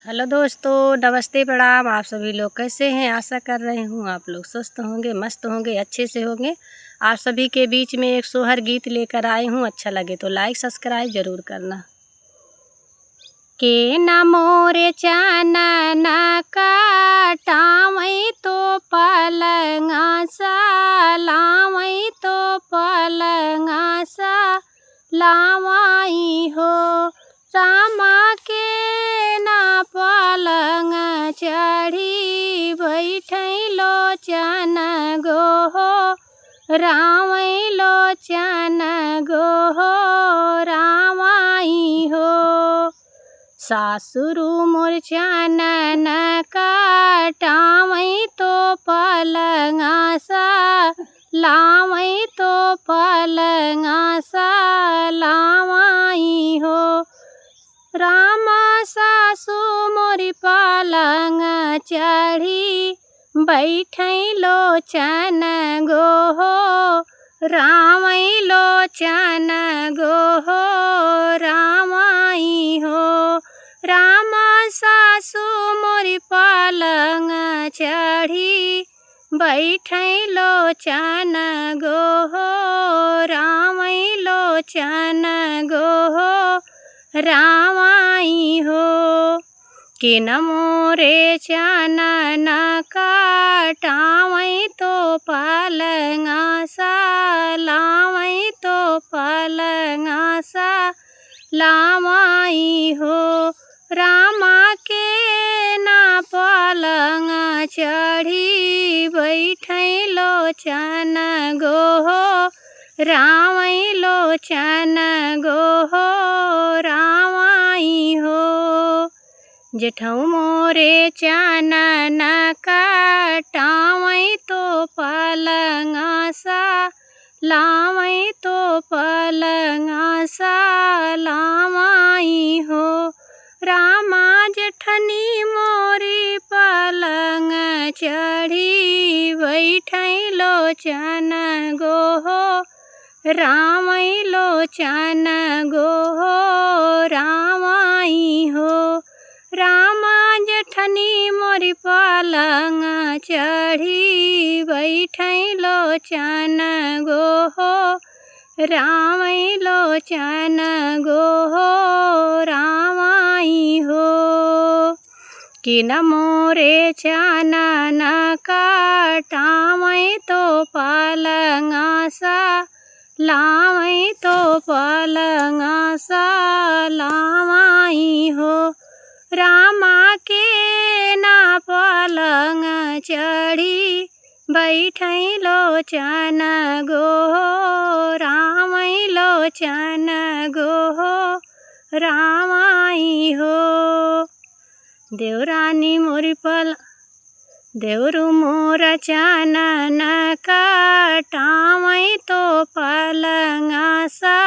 Hello दोस्तों, नमस्ते प्रणाम। आप सभी लोग कैसे हैं? आशा कर रही हूँ आप लोग स्वस्थ होंगे, मस्त होंगे, अच्छे से होंगे। आप सभी के बीच में एक सोहर गीत लेकर आई हूँ। अच्छा लगे तो लाइक सब्सक्राइब ज़रूर करना। के न मोरे चानन काटावई तो पलंगा सा लावई तो पलंगा सा लावाई हो रामा के ना पलंग चढ़ी बैठैलो चन गो हो रावैलो चन गो हो रावाई हो। सासुरु मोर चानन काटावई तो पलंगा सा लावई तो पलंगा सा लावाई हो रामा। सासु मोरी पलंग चढ़ी बैठैलो चन गो हो रावैलो चन गो हो रामाई हो रामा। सासु मोरी पलंग चढ़ी बैठैलो चन गो हो रावैलो चन गो हो रावाई हो। के न मोरे चानन काटावई तो पलंगा सा लावई तो पलंगा सा लावाई हो रामा के ना पलंग चढ़ी बैठैलो चन गो हो रावैलो चन गो हो रावाई हो। जेठऊ मोरे चानन काटावई तो पलंगा सा लावई तो पलंगा सा लावाई हो रामा। जेठनी मोरी पलंग चढ़ी बैठैलो चन गो हो रावैलो चन गो हो रावाई हो रामा। जेठनी मोरी पलंग चढ़ी बैठैलो चन गो हो रावैलो चन गो हो रावाई हो। के न मोरे चानन काटावई तो पलंगा सा लावई तो पलंगा सा लावाई हो रामा के ना पलंग चढ़ी बैठैलो चन गो हो रावैलो चन गो हो रावाई हो। देवरानी मोरी देवरु मोर चानन काटावई तो पलंगा सा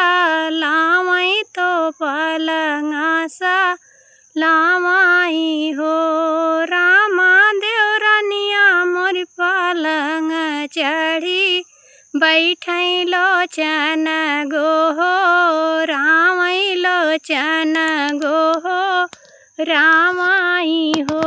लावई तो पलंगा सा लावाई हो रामा। देवरानिया मोरी पलंग चढ़ी बैठैलो चन गो हो रावैलो चन गो हो रावाई हो।